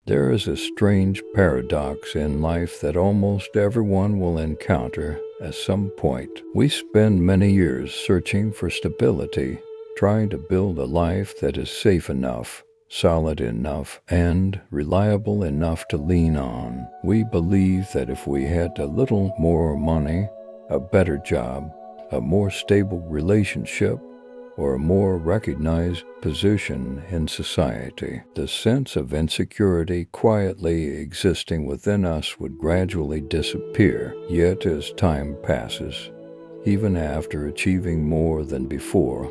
There is a strange paradox in life that almost everyone will encounter at some point. We spend many years searching for stability, trying to build a life that is safe enough, solid enough, and reliable enough to lean on. We believe that if we had a little more money, a better job, a more stable relationship, or a more recognized position in society, the sense of insecurity quietly existing within us would gradually disappear. Yet as time passes, even after achieving more than before,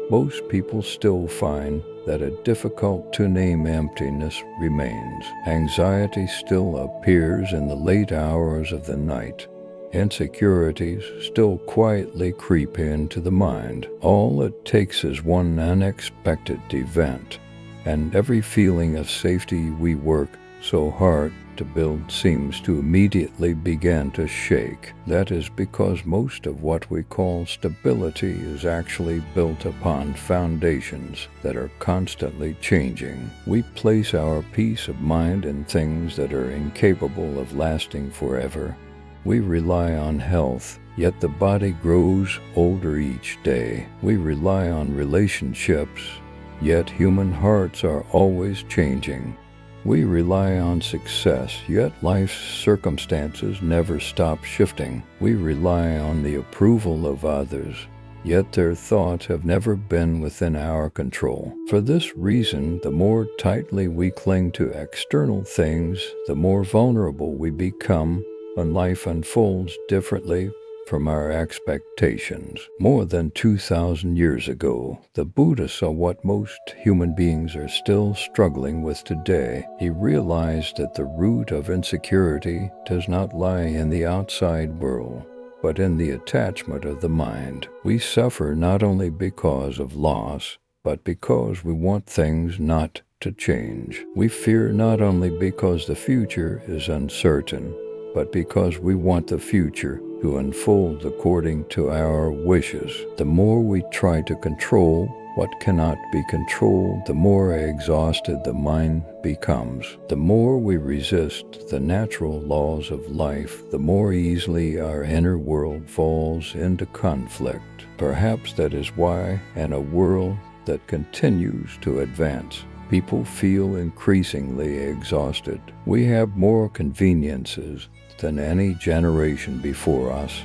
most people still find that a difficult-to-name emptiness remains. Anxiety still appears in the late hours of the night. Insecurities still quietly creep into the mind. All it takes is one unexpected event, and every feeling of safety we work so hard to build seems to immediately begin to shake. That is because most of what we call stability is actually built upon foundations that are constantly changing. We place our peace of mind in things that are incapable of lasting forever. We rely on health, yet the body grows older each day. We rely on relationships, yet human hearts are always changing. We rely on success, yet life's circumstances never stop shifting. We rely on the approval of others, yet their thoughts have never been within our control. For this reason, the more tightly we cling to external things, the more vulnerable we become when life unfolds differently from our expectations. More than 2,000 years ago, the Buddha saw what most human beings are still struggling with today. He realized that the root of insecurity does not lie in the outside world, but in the attachment of the mind. We suffer not only because of loss, but because we want things not to change. We fear not only because the future is uncertain, but because we want the future to unfold according to our wishes. The more we try to control what cannot be controlled, the more exhausted the mind becomes. The more we resist the natural laws of life, the more easily our inner world falls into conflict. Perhaps that is why, in a world that continues to advance, people feel increasingly exhausted. We have more conveniences than any generation before us,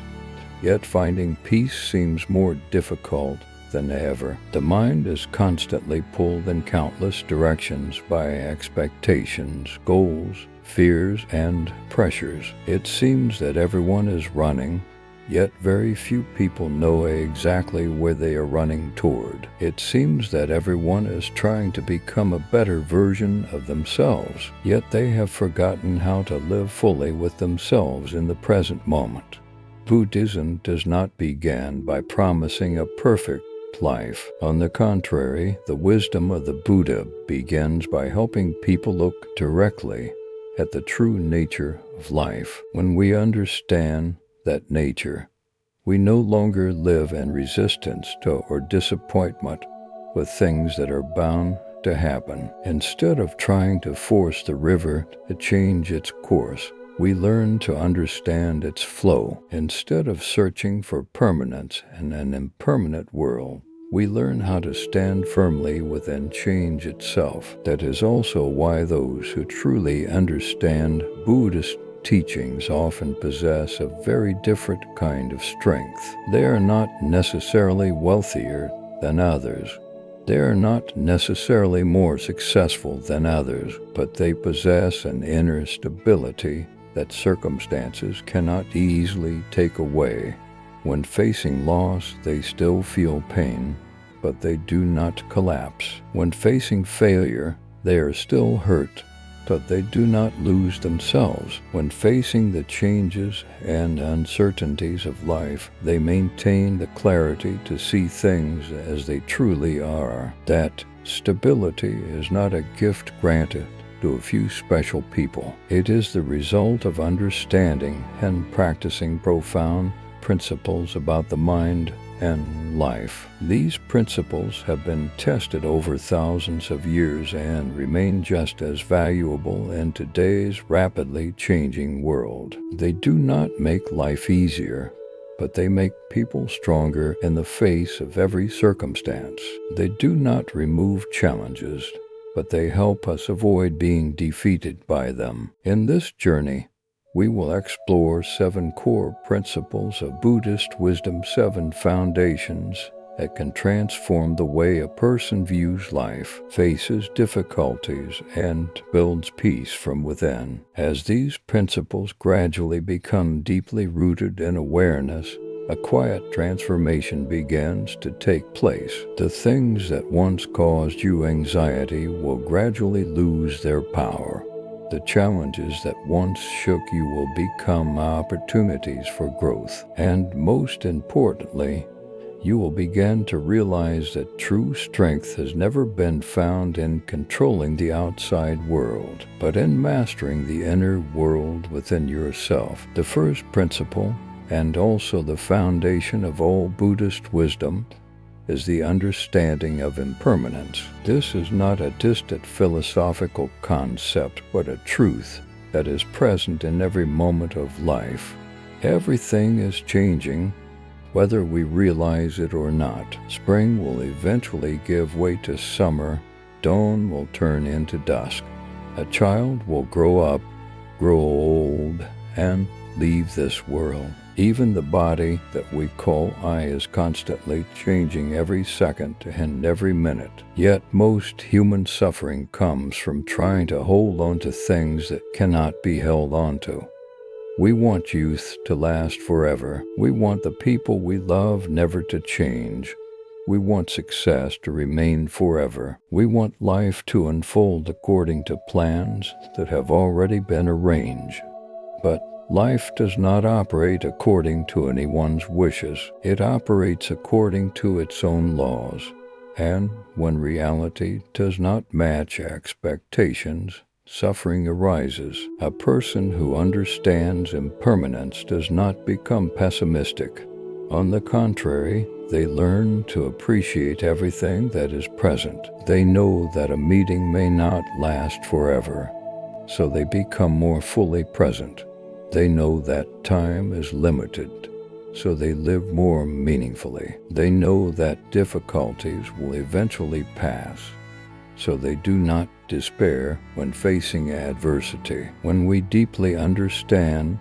yet finding peace seems more difficult than ever. The mind is constantly pulled in countless directions by expectations, goals, fears, and pressures. It seems that everyone is running, yet very few people know exactly where they are running toward. It seems that everyone is trying to become a better version of themselves, yet they have forgotten how to live fully with themselves in the present moment. Buddhism does not begin by promising a perfect life. On the contrary, the wisdom of the Buddha begins by helping people look directly at the true nature of life. When we understand that nature, we no longer live in resistance to or disappointment with things that are bound to happen. Instead of trying to force the river to change its course, we learn to understand its flow. Instead of searching for permanence in an impermanent world, we learn how to stand firmly within change itself. That is also why those who truly understand Buddhist teachings often possess a very different kind of strength. They are not necessarily wealthier than others. They are not necessarily more successful than others, but they possess an inner stability that circumstances cannot easily take away. When facing loss, they still feel pain, but they do not collapse. When facing failure, they are still hurt, but they do not lose themselves. When facing the changes and uncertainties of life, they maintain the clarity to see things as they truly are. That stability is not a gift granted to a few special people. It is the result of understanding and practicing profound principles about the mind and life. These principles have been tested over thousands of years and remain just as valuable in today's rapidly changing world. They do not make life easier, but they make people stronger in the face of every circumstance. They do not remove challenges, but they help us avoid being defeated by them. In this journey, we will explore 7 core principles of Buddhist wisdom, 7 foundations that can transform the way a person views life, faces difficulties, and builds peace from within. As these principles gradually become deeply rooted in awareness, a quiet transformation begins to take place. The things that once caused you anxiety will gradually lose their power. The challenges that once shook you will become opportunities for growth. And most importantly, you will begin to realize that true strength has never been found in controlling the outside world, but in mastering the inner world within yourself. The first principle, and also the foundation of all Buddhist wisdom, is the understanding of impermanence. This is not a distant philosophical concept, but a truth that is present in every moment of life. Everything is changing, whether we realize it or not. Spring will eventually give way to summer. Dawn will turn into dusk. A child will grow up, grow old, and leave this world. Even the body that we call I is constantly changing every second and every minute. Yet most human suffering comes from trying to hold on to things that cannot be held onto. We want youth to last forever. We want the people we love never to change. We want success to remain forever. We want life to unfold according to plans that have already been arranged. But life does not operate according to anyone's wishes. It operates according to its own laws. And when reality does not match expectations, suffering arises. A person who understands impermanence does not become pessimistic. On the contrary, they learn to appreciate everything that is present. They know that a meeting may not last forever, so they become more fully present. They know that time is limited, so they live more meaningfully. They know that difficulties will eventually pass, so they do not despair when facing adversity. When we deeply understand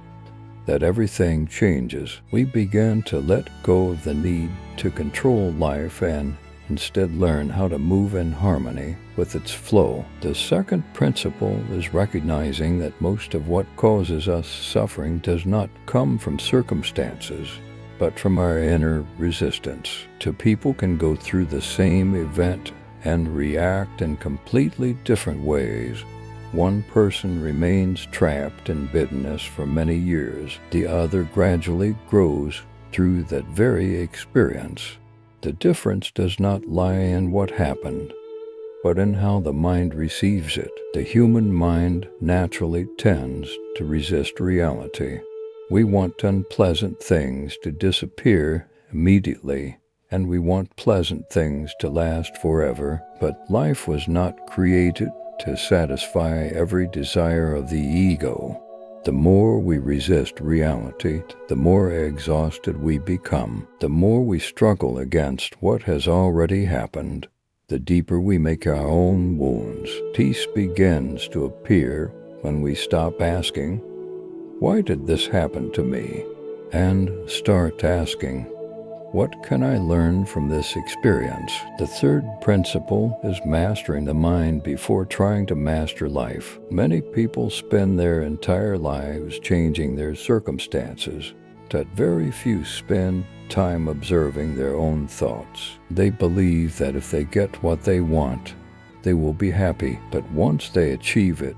that everything changes, we begin to let go of the need to control life and instead learn how to move in harmony with its flow. The second principle is recognizing that most of what causes us suffering does not come from circumstances, but from our inner resistance. Two people can go through the same event and react in completely different ways. One person remains trapped in bitterness for many years. The other gradually grows through that very experience. The difference does not lie in what happened, but in how the mind receives it. The human mind naturally tends to resist reality. We want unpleasant things to disappear immediately, and we want pleasant things to last forever. But life was not created to satisfy every desire of the ego. The more we resist reality, the more exhausted we become. The more we struggle against what has already happened, the deeper we make our own wounds. Peace begins to appear when we stop asking, "Why did this happen to me?" and start asking, "What can I learn from this experience?" The third principle is mastering the mind before trying to master life. Many people spend their entire lives changing their circumstances, but very few spend time observing their own thoughts. They believe that if they get what they want, they will be happy, but once they achieve it,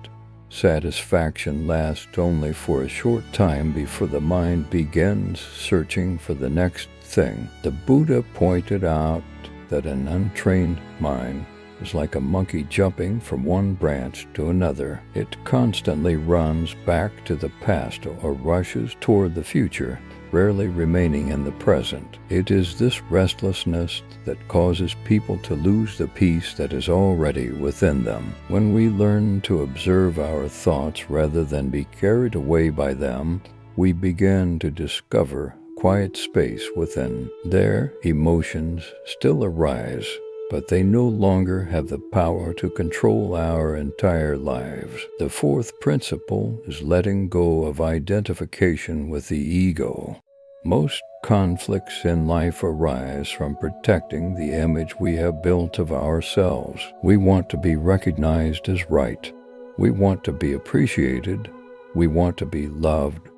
satisfaction lasts only for a short time before the mind begins searching for the next thing. The Buddha pointed out that an untrained mind is like a monkey jumping from one branch to another. It constantly runs back to the past or rushes toward the future. rarely remaining in the present. It is this restlessness that causes people to lose the peace that is already within them. When we learn to observe our thoughts rather than be carried away by them, we begin to discover quiet space within. There, emotions still arise, but they no longer have the power to control our entire lives. The fourth principle is letting go of identification with the ego. Most conflicts in life arise from protecting the image we have built of ourselves. We want to be recognized as right. We want to be appreciated. We want to be loved.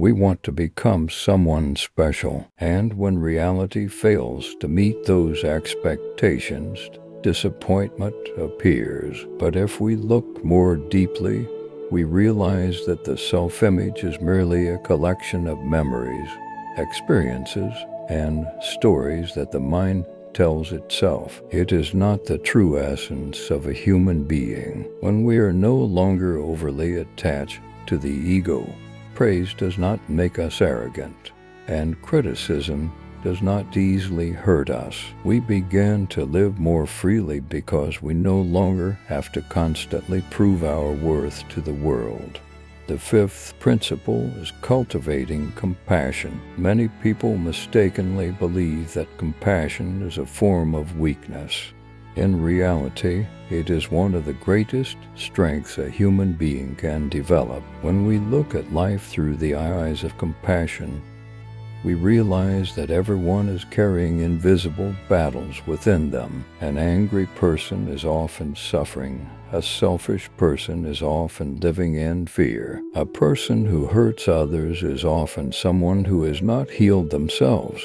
We want to become someone special, and when reality fails to meet those expectations, disappointment appears. But if we look more deeply, we realize that the self-image is merely a collection of memories, experiences, and stories that the mind tells itself. It is not the true essence of a human being. When we are no longer overly attached to the ego, praise does not make us arrogant, and criticism does not easily hurt us. We begin to live more freely because we no longer have to constantly prove our worth to the world. The fifth principle is cultivating compassion. Many people mistakenly believe that compassion is a form of weakness. In reality, it is one of the greatest strengths a human being can develop. When we look at life through the eyes of compassion, we realize that everyone is carrying invisible battles within them. An angry person is often suffering. A selfish person is often living in fear. A person who hurts others is often someone who has not healed themselves.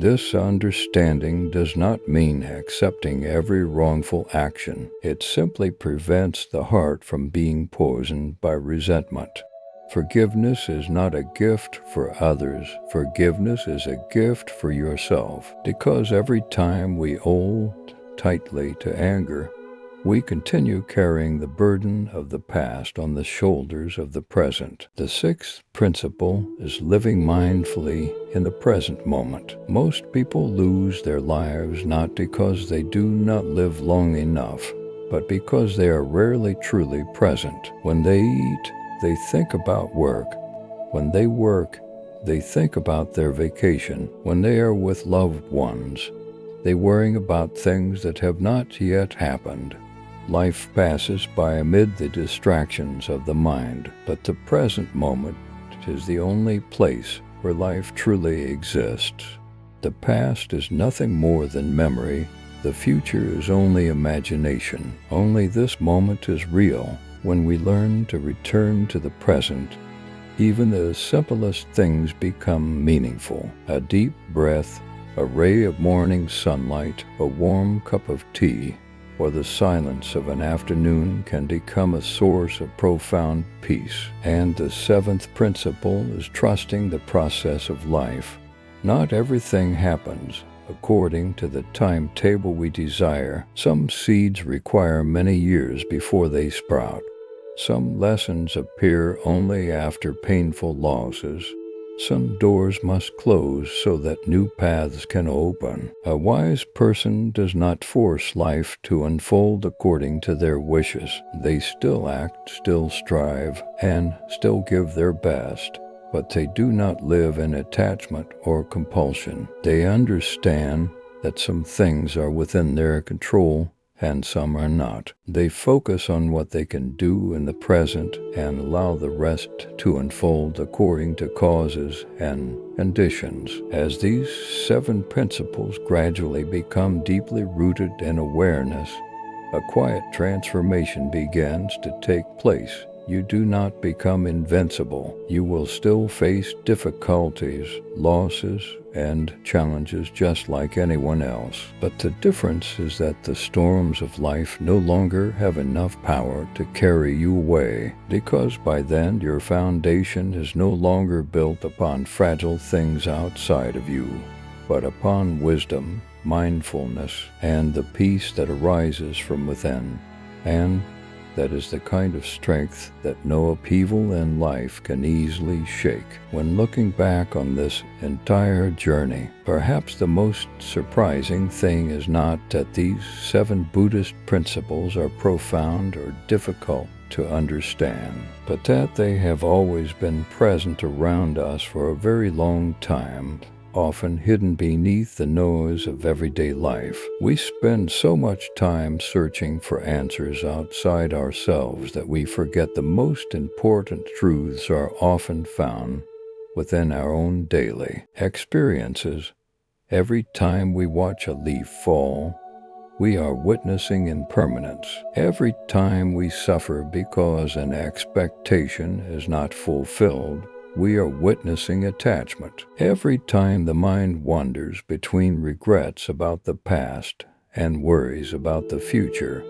This understanding does not mean accepting every wrongful action. It simply prevents the heart from being poisoned by resentment. Forgiveness is not a gift for others. Forgiveness is a gift for yourself, because every time we hold tightly to anger, we continue carrying the burden of the past on the shoulders of the present. The sixth principle is living mindfully in the present moment. Most people lose their lives not because they do not live long enough, but because they are rarely truly present. When they eat, they think about work. When they work, they think about their vacation. When they are with loved ones, they worry about things that have not yet happened. Life passes by amid the distractions of the mind, but the present moment is the only place where life truly exists. The past is nothing more than memory. The future is only imagination. Only this moment is real. When we learn to return to the present, even the simplest things become meaningful. A deep breath, a ray of morning sunlight, a warm cup of tea, or the silence of an afternoon can become a source of profound peace. And the seventh principle is trusting the process of life. Not everything happens according to the timetable we desire. Some seeds require many years before they sprout. Some lessons appear only after painful losses. Some doors must close so that new paths can open. A wise person does not force life to unfold according to their wishes. They still act, still strive, and still give their best, but they do not live in attachment or compulsion. They understand that some things are within their control and some are not. They focus on what they can do in the present and allow the rest to unfold according to causes and conditions. As these seven principles gradually become deeply rooted in awareness, a quiet transformation begins to take place. You do not become invincible. You will still face difficulties, losses, and challenges just like anyone else. But the difference is that the storms of life no longer have enough power to carry you away, because by then your foundation is no longer built upon fragile things outside of you, but upon wisdom, mindfulness, and the peace that arises from within. And That is the kind of strength that no upheaval in life can easily shake. When looking back on this entire journey, perhaps the most surprising thing is not that these 7 Buddhist principles are profound or difficult to understand, but that they have always been present around us for a very long time, often hidden beneath the noise of everyday life. We spend so much time searching for answers outside ourselves that we forget the most important truths are often found within our own daily experiences. Every time we watch a leaf fall, we are witnessing impermanence. Every time we suffer because an expectation is not fulfilled, we are witnessing attachment. Every time the mind wanders between regrets about the past and worries about the future,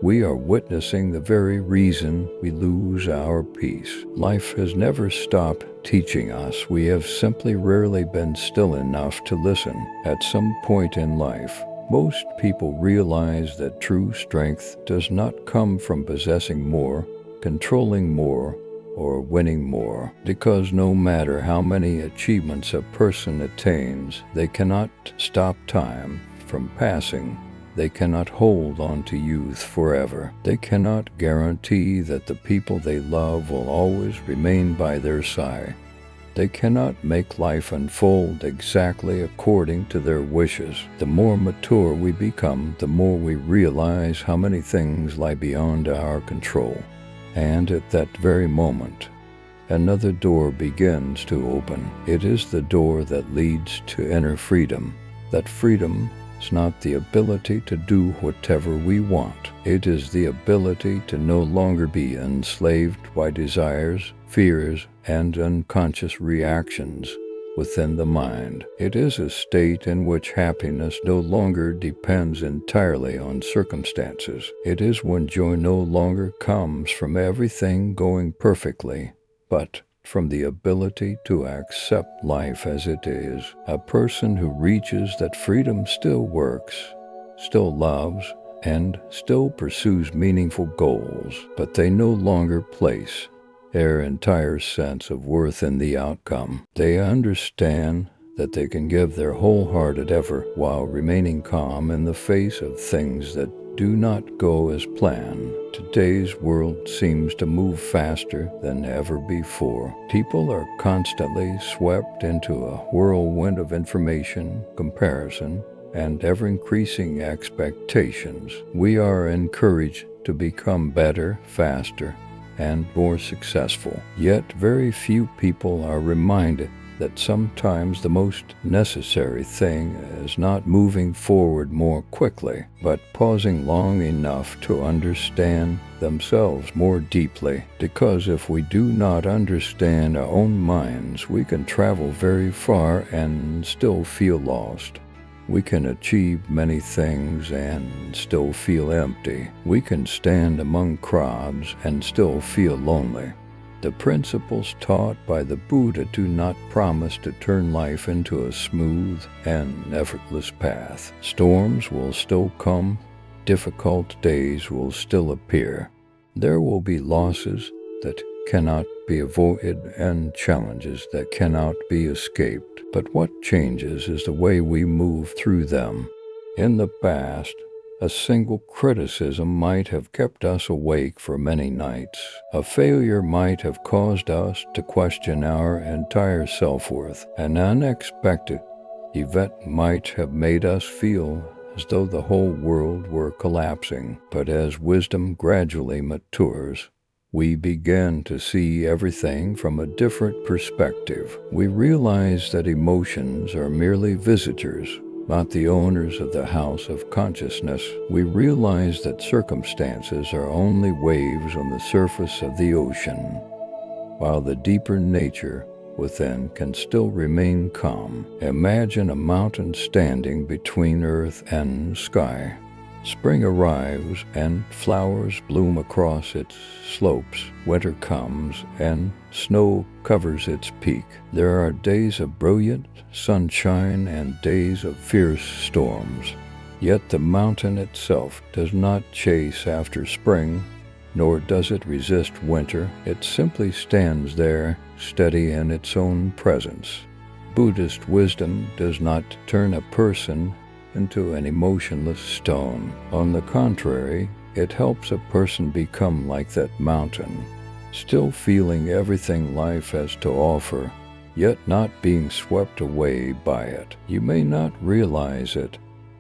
we are witnessing the very reason we lose our peace. Life has never stopped teaching us. We have simply rarely been still enough to listen. At some point in life, most people realize that true strength does not come from possessing more, controlling more, or winning more, because no matter how many achievements a person attains, they cannot stop time from passing. They cannot hold on to youth forever. They cannot guarantee that the people they love will always remain by their side. They cannot make life unfold exactly according to their wishes. The more mature we become, the more we realize how many things lie beyond our control. And at that very moment, another door begins to open. It is the door that leads to inner freedom. That freedom is not the ability to do whatever we want. It is the ability to no longer be enslaved by desires, fears, and unconscious reactions within the mind. It is a state in which happiness no longer depends entirely on circumstances. It is when joy no longer comes from everything going perfectly, but from the ability to accept life as it is. A person who reaches that freedom still works, still loves, and still pursues meaningful goals, but they no longer place their entire sense of worth in the outcome. They understand that they can give their wholehearted effort while remaining calm in the face of things that do not go as planned. Today's world seems to move faster than ever before. People are constantly swept into a whirlwind of information, comparison, and ever-increasing expectations. We are encouraged to become better, faster, and more successful. Yet very few people are reminded that sometimes the most necessary thing is not moving forward more quickly, but pausing long enough to understand themselves more deeply. Because if we do not understand our own minds, we can travel very far and still feel lost. We can achieve many things and still feel empty. We can stand among crowds and still feel lonely. The principles taught by the Buddha do not promise to turn life into a smooth and effortless path. Storms will still come, difficult days will still appear. There will be losses that cannot be avoided and challenges that cannot be escaped. But what changes is the way we move through them. In the past, a single criticism might have kept us awake for many nights. A failure might have caused us to question our entire self-worth. An unexpected event might have made us feel as though the whole world were collapsing. But as wisdom gradually matures, we begin to see everything from a different perspective. We realize that emotions are merely visitors, not the owners of the house of consciousness. We realize that circumstances are only waves on the surface of the ocean, while the deeper nature within can still remain calm. Imagine a mountain standing between earth and sky. Spring arrives and flowers bloom across its slopes. Winter comes and snow covers its peak. There are days of brilliant sunshine and days of fierce storms. Yet the mountain itself does not chase after spring, nor does it resist winter. It simply stands there, steady in its own presence. Buddhist wisdom does not turn a person into an emotionless stone. On the contrary, it helps a person become like that mountain, still feeling everything life has to offer, yet not being swept away by it. You may not realize it,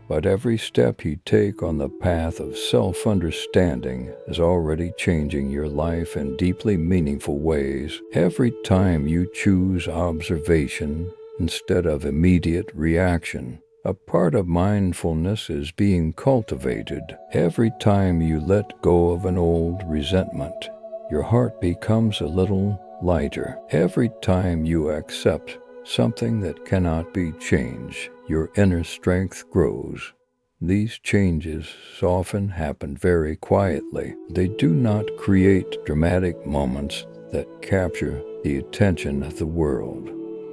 but every step you take on the path of self-understanding is already changing your life in deeply meaningful ways. Every time you choose observation instead of immediate reaction, a part of mindfulness is being cultivated. Every time you let go of an old resentment, your heart becomes a little lighter. Every time you accept something that cannot be changed, your inner strength grows. These changes often happen very quietly. They do not create dramatic moments that capture the attention of the world,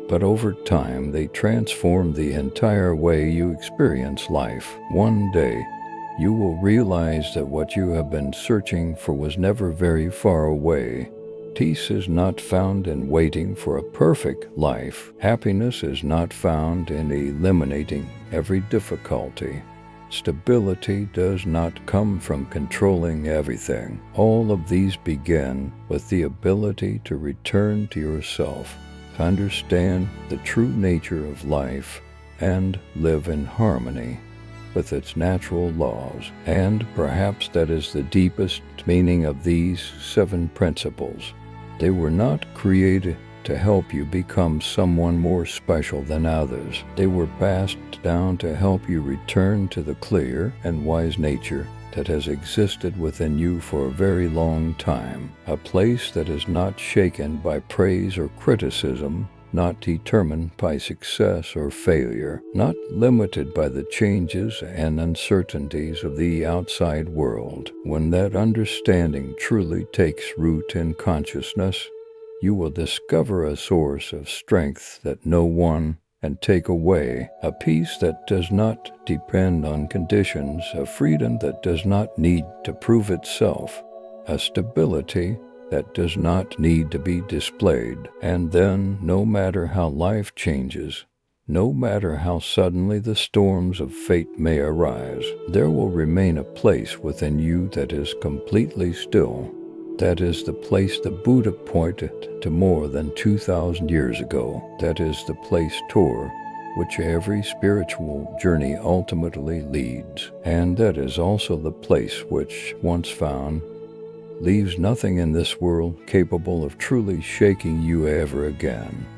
but over time they transform the entire way you experience life. One day, you will realize that what you have been searching for was never very far away. Peace is not found in waiting for a perfect life. Happiness is not found in eliminating every difficulty. Stability does not come from controlling everything. All of these begin with the ability to return to yourself, to understand the true nature of life, and live in harmony with its natural laws. And perhaps that is the deepest meaning of these 7 principles. They were not created to help you become someone more special than others. They were passed down to help you return to the clear and wise nature that has existed within you for a very long time, a place that is not shaken by praise or criticism, not determined by success or failure, not limited by the changes and uncertainties of the outside world. When that understanding truly takes root in consciousness, you will discover a source of strength that no one can take away, a peace that does not depend on conditions, a freedom that does not need to prove itself, a stability that does not need to be displayed. And then, no matter how life changes, no matter how suddenly the storms of fate may arise, there will remain a place within you that is completely still. That is the place the Buddha pointed to more than 2,000 years ago. That is the place toward which every spiritual journey ultimately leads. And that is also the place which, once found, leaves nothing in this world capable of truly shaking you ever again.